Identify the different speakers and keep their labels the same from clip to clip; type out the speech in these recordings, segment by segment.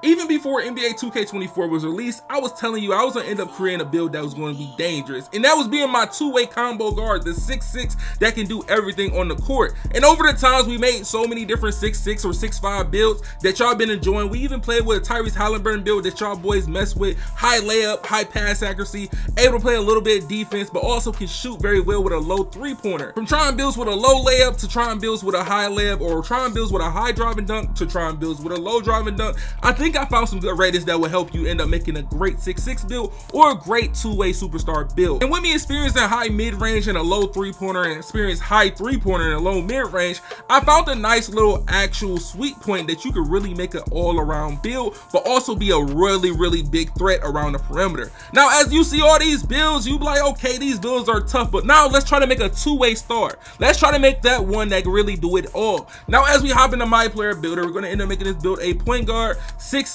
Speaker 1: Even before NBA 2K24 was released, I was telling you I was gonna end up creating a build that was going to be dangerous, and that was being my two-way combo guard, the 6'6" that can do everything on the court. And over the times, we made so many different 6'6" or 6'5" builds that y'all been enjoying. We even played with a Tyrese Halliburton build that y'all boys mess with. High layup, high pass accuracy, able to play a little bit of defense, but also can shoot very well with a low three-pointer. From trying builds with a low layup to trying builds with a high layup, or trying builds with a high driving dunk to trying builds with a low driving dunk, I think I found some good ratings that will help you end up making a great 6'6" build or a great two-way superstar build. And with me experiencing high mid-range and a low three-pointer, and experience high three-pointer and a low mid-range, I found a nice little actual sweet point that you could really make an all-around build, but also be a really big threat around the perimeter. Now, as you see all these builds, you be like, okay, these builds are tough, but now let's try to make a two-way start. Let's try to make that one that can really do it all. Now, as we hop into my player builder, we're going to end up making this build a point guard, 6'6",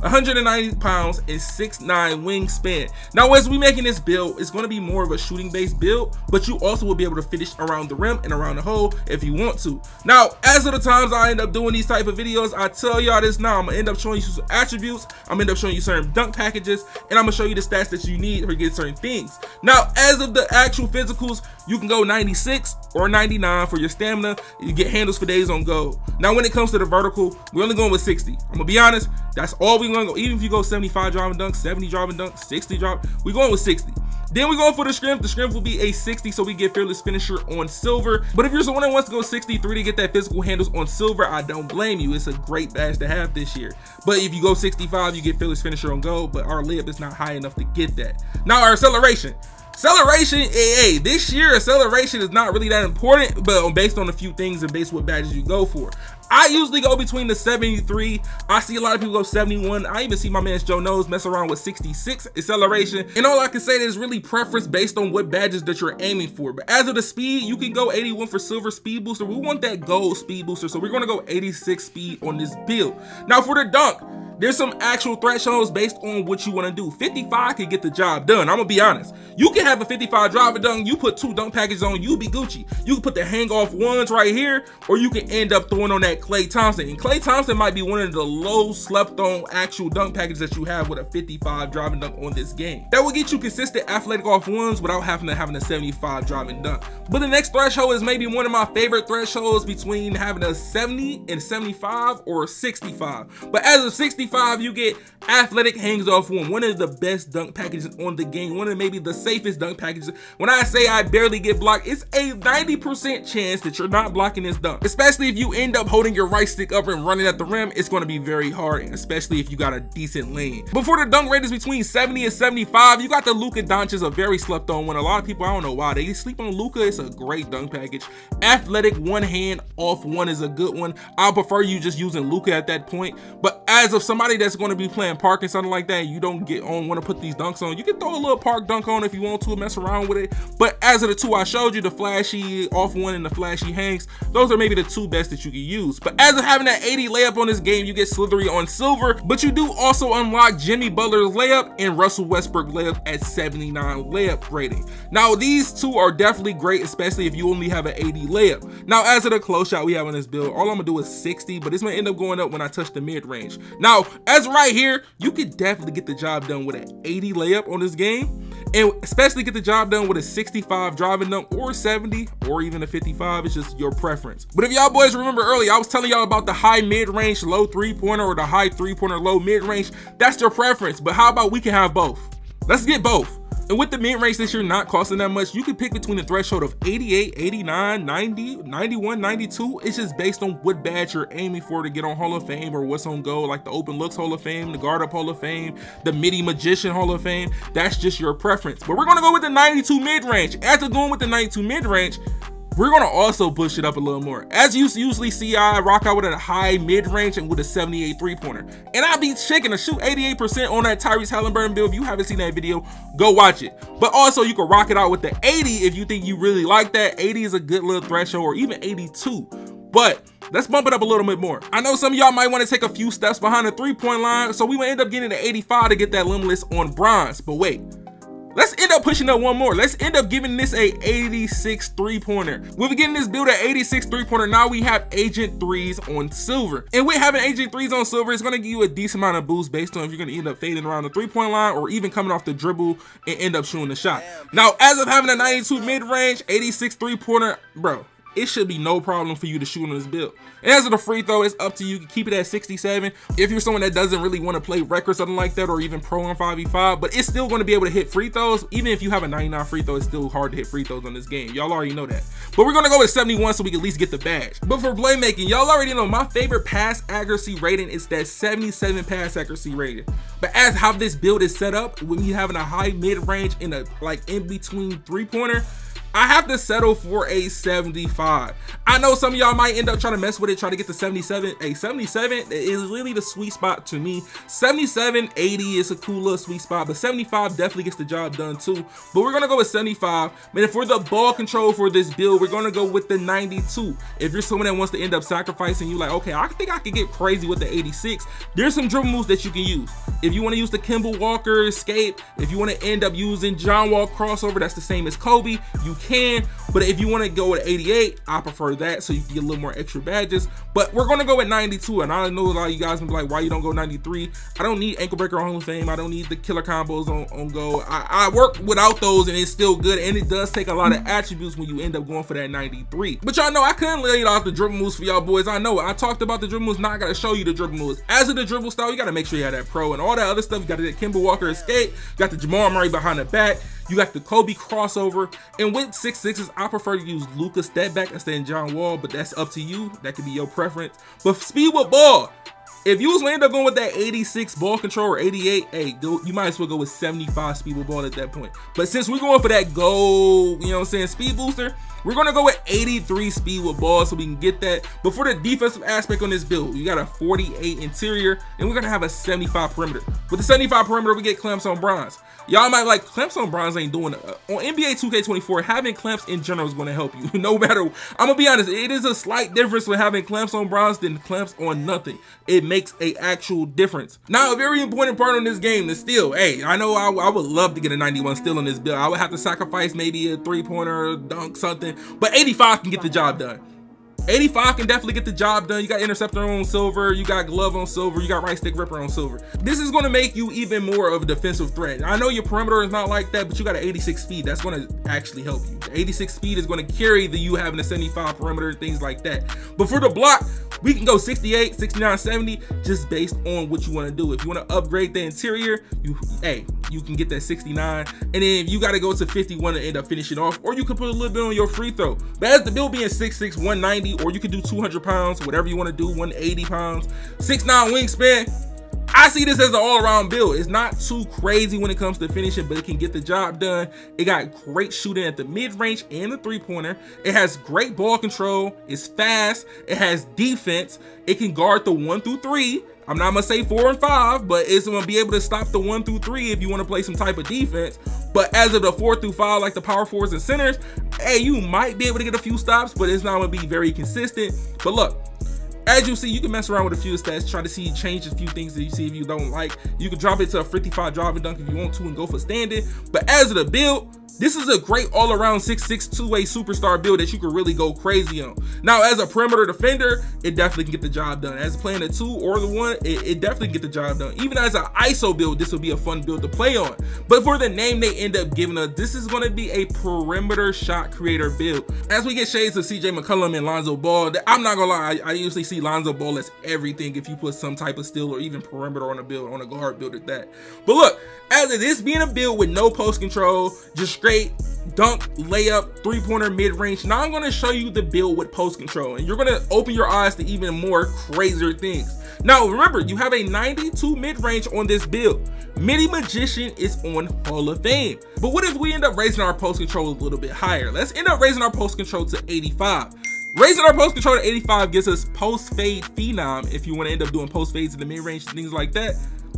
Speaker 1: 190 pounds, and 6'9" wingspan. Now, as we making this build, it's going to be more of a shooting based build, but you also will be able to finish around the rim and around the hole if you want to. Now, as of the times I end up doing these type of videos, I tell y'all this now, I'm going to end up showing you some attributes, I'm going to end up showing you certain dunk packages, and I'm going to show you the stats that you need to get certain things. Now, as of the actual physicals, you can go 96 or 99 for your stamina. You get handles for days on go. Now, when it comes to the vertical, we're only going with 60. I'm gonna be honest, that's all we're gonna go. Even if you go 75 driving dunk, 70 driving dunk, 60 drop, we're going with 60. Then we're going for the strength. The strength will be a 60, so we get fearless finisher on silver. But if you're someone that wants to go 63 to get that physical handles on silver, I don't blame you. It's a great badge to have this year. But if you go 65, you get fearless finisher on gold, but our layup is not high enough to get that. Now, our acceleration. Acceleration, hey, this year acceleration is not really that important, but based on a few things and based on what badges you go for. I usually go between the 73. I see a lot of people go 71. I even see my man Joe Knows mess around with 66 acceleration. And all I can say is really preference based on what badges that you're aiming for. But as of the speed, you can go 81 for silver speed booster. We want that gold speed booster, so we're gonna go 86 speed on this build. Now for the dunk, there's some actual thresholds based on what you want to do. 55 can get the job done. I'm gonna be honest. You can have a 55 driver dunk, you put 2 dunk packages on, you be Gucci. You can put the hang off ones right here, or you can end up throwing on that Klay Thompson. And Klay Thompson might be one of the low slept on actual dunk packages that you have with a 55 driving dunk on this game. That will get you consistent athletic off ones without having a 75 driving dunk. But the next threshold is maybe one of my favorite thresholds between having a 70 and 75 or 65. But as of 65, you get athletic hangs off one of the best dunk packages on the game, one of maybe the safest dunk packages. When I say I barely get blocked, it's a 90% chance that you're not blocking this dunk, especially if you end up holding your right stick up and running at the rim. It's going to be very hard, especially if you got a decent lane. Before the dunk rate is between 70 and 75, you got the Luka Doncic, a very slept on one. A lot of people, I don't know why they sleep on Luka. It's a great dunk package. Athletic one hand off one is a good one. I'll prefer you just using Luka at that point. But as of somebody that's going to be playing park and something like that, you don't want to put these dunks on, you can throw a little park dunk on if you want to mess around with it. But as of the two I showed you, the flashy off one and the flashy hangs, those are maybe the two best that you can use. But as of having that 80 layup on this game, you get slithery on silver, but you do also unlock Jimmy Butler's layup and Russell Westbrook layup at 79 layup rating. Now these two are definitely great, especially if you only have an 80 layup. Now as of the close shot we have on this build, all I'm gonna do is 60, but it's gonna end up going up when I touch the mid range. Now as right here, you could definitely get the job done with an 80 layup on this game, and especially get the job done with a 65 driving dunk or 70 or even a 55. It's just your preference. But if y'all boys remember earlier, I was telling y'all about the high mid-range low three-pointer or the high three-pointer low mid-range. That's your preference, but how about we can have both? Let's get both. And with the mid-range this year not costing that much, you can pick between the threshold of 88, 89, 90, 91, 92. It's just based on what badge you're aiming for to get on Hall of Fame or what's on go, like the Open Looks Hall of Fame, the Guard Up Hall of Fame, the Midi Magician Hall of Fame. That's just your preference. But we're gonna go with the 92 mid-range. After going with the 92 mid-range, we're gonna also push it up a little more. As you usually see, I rock out with a high mid-range and with a 78 three-pointer. And I be checking to shoot 88% on that Tyrese Halliburton build. If you haven't seen that video, go watch it. But also you can rock it out with the 80 if you think you really like that. 80 is a good little threshold, or even 82. But let's bump it up a little bit more. I know some of y'all might want to take a few steps behind the three-point line, so we will end up getting the 85 to get that limitless on bronze. But wait, let's end end up pushing up one more. Let's end up giving this a 86 3-pointer. We'll be getting this build at 86 3-pointer. Now we have Agent 3s on silver. And with having Agent 3s on silver, it's gonna give you a decent amount of boost based on if you're gonna end up fading around the 3-point line or even coming off the dribble and end up shooting the shot. Now, as of having a 92 mid-range, 86 3-pointer, bro, it should be no problem for you to shoot on this build. And as of the free throw, it's up to you. You can keep it at 67 if you're someone that doesn't really want to play rec or something like that, or even pro on 5v5, but it's still going to be able to hit free throws. Even if you have a 99 free throw, it's still hard to hit free throws on this game. Y'all already know that. But we're going to go with 71 so we can at least get the badge. But for playmaking, y'all already know my favorite pass accuracy rating is that 77 pass accuracy rating. But as how this build is set up, when you having a high mid-range and a like in between 3-pointer, I have to settle for a 75. I know some of y'all might end up trying to mess with it, try to get the 77. A 77 is really the sweet spot to me. 77, 80 is a cool little sweet spot, but 75 definitely gets the job done too. But we're gonna go with 75. Man, for the ball control for this build, we're gonna go with the 92. If you're someone that wants to end up sacrificing, you like, okay, I think I could get crazy with the 86. There's some dribble moves that you can use. If you want to use the Kimball Walker escape, if you want to end up using John Wall crossover, that's the same as Kobe, you can. But if you want to go with 88, I prefer that so you can get a little more extra badges. But we're going to go with 92, and I know a lot of you guys will be like, why you don't go 93? I don't need ankle breaker on Hall of Fame. I don't need the killer combos on go. I work without those and it's still good, and it does take a lot of attributes when you end up going for that 93. But y'all know I couldn't lay out the dribble moves for y'all boys. I know I talked about the dribble moves, now I gotta show you the dribble moves. As of the dribble style, you gotta make sure you have that pro and all that other stuff. You got the Kimball Walker escape, you got the Jamal Murray behind the back, you got the Kobe crossover, and with 6'6s, I prefer to use Luka step back instead of John Wall, but that's up to you. That could be your preference. But speed with ball, if you was gonna end up going with that 86 ball control or 88, hey, you might as well go with 75 speed with ball at that point. But since we're going for that goal, you know what I'm saying, speed booster, we're gonna go with 83 speed with ball so we can get that. But for the defensive aspect on this build, you got a 48 interior, and we're gonna have a 75 perimeter. With the 75 perimeter, we get clamps on bronze. Y'all might like, clamps on bronze ain't doing it. On NBA 2K24, having clamps in general is gonna help you. No matter, I'm gonna be honest, it is a slight difference with having clamps on bronze than clamps on nothing. It makes a actual difference. Now, a very important part on this game, the steal. Hey, I know I would love to get a 91 steal on this build. I would have to sacrifice maybe a 3-pointer, dunk, something. But 85 can get the job done. 85 can definitely get the job done. You got interceptor on silver, you got glove on silver, you got right stick ripper on silver. This is going to make you even more of a defensive threat. I know your perimeter is not like that, but you got an 86 speed. That's going to actually help you. The 86 speed is going to carry you having a 75 perimeter, things like that. But for the block, we can go 68, 69, 70, just based on what you want to do. If you want to upgrade the interior, you can get that 69. And then if you got to go to 51 to end up finishing off, or you can put a little bit on your free throw. But as the build being 6'6", 190, or you could do 200 pounds, whatever you want to do, 180 pounds, 6'9" wingspan. I see this as an all-around build. It's not too crazy when it comes to finishing, but it can get the job done. It got great shooting at the mid-range and the 3-pointer. It has great ball control. It's fast. It has defense. It can guard the 1 through 3. I'm not gonna say 4 and 5, but it's gonna be able to stop the 1 through 3 if you want to play some type of defense. But as of the 4 through 5, like the power forwards and centers, hey, you might be able to get a few stops, but it's not gonna be very consistent. But look, as you see, you can mess around with a few stats, try to see, change a few things that you see if you don't like. You can drop it to a 55 driving dunk if you want to and go for standing. But as of the build, this is a great all-around 6'6", two-way superstar build that you can really go crazy on. Now, as a perimeter defender, it definitely can get the job done. As playing the 2 or the 1, it definitely can get the job done. Even as an ISO build, this will be a fun build to play on. But for the name they end up giving us, this is going to be a perimeter shot creator build. As we get shades of CJ McCollum and Lonzo Ball, I'm not gonna lie, I usually see Lonzo Ball as everything if you put some type of steal or even perimeter on a build, on a guard build at that. But look, as of this being a build with no post control, just straight dunk, layup, 3-pointer, mid-range, now I'm going to show you the build with post control, and you're going to open your eyes to even more crazier things. Now remember, you have a 92 mid-range on this build. Midi Magician is on Hall of Fame. But what if we end up raising our post control a little bit higher? Let's end up raising our post control to 85. Raising our post control to 85 gives us post fade phenom if you want to end up doing post fades in the mid range and things like that.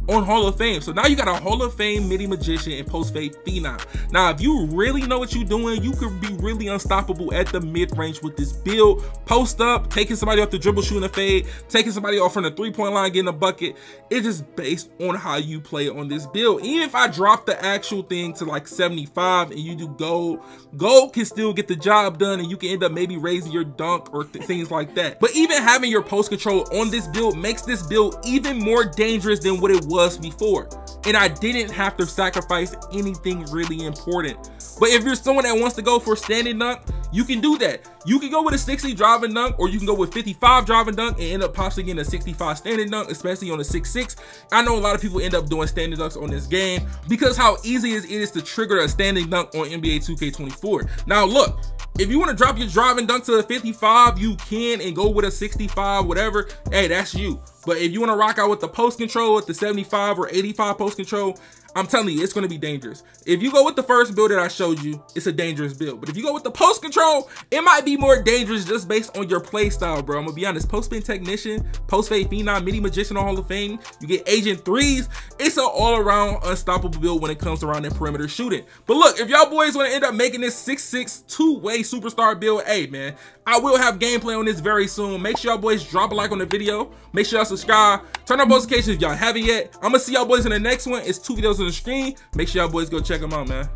Speaker 1: on Hall of Fame. So now you got a Hall of Fame midi magician and post fade phenom. Now, if you really know what you're doing, you could be really unstoppable at the mid-range with this build. Post up, taking somebody off the dribble, shooting a fade, taking somebody off from the three-point line, getting a bucket. It's just based on how you play on this build. Even if I drop the actual thing to like 75 and you do gold, gold can still get the job done, and you can end up maybe raising your dunk or things like that. But even having your post control on this build makes this build even more dangerous than what it was before. And I didn't have to sacrifice anything really important. But if you're someone that wants to go for standing dunk, you can do that. You can go with a 60 driving dunk, or you can go with 55 driving dunk and end up possibly getting a 65 standing dunk, especially on a 6'6". I know a lot of people end up doing standing dunks on this game because how easy it is to trigger a standing dunk on NBA 2K24. Now look, if you want to drop your driving dunk to a 55, you can, and go with a 65, whatever. Hey, that's you. But if you want to rock out with the post control with the 75 or 85 post control, I'm telling you, it's going to be dangerous. If you go with the first build that I showed you, it's a dangerous build. But if you go with the post control, it might be more dangerous just based on your play style, bro. I'm going to be honest. Post spin technician, post fade phenom, midi magician on Hall of Fame. You get agent threes. It's an all around unstoppable build when it comes around that perimeter shooting. But look, if y'all boys want to end up making this 6'6" two-way superstar build, hey man, I will have gameplay on this very soon. Make sure y'all boys drop a like on the video. Make sure y'all subscribe. Turn on notifications if y'all haven't yet. I'm going to see y'all boys in the next one. It's 2 videos on the screen. Make sure y'all boys go check them out, man.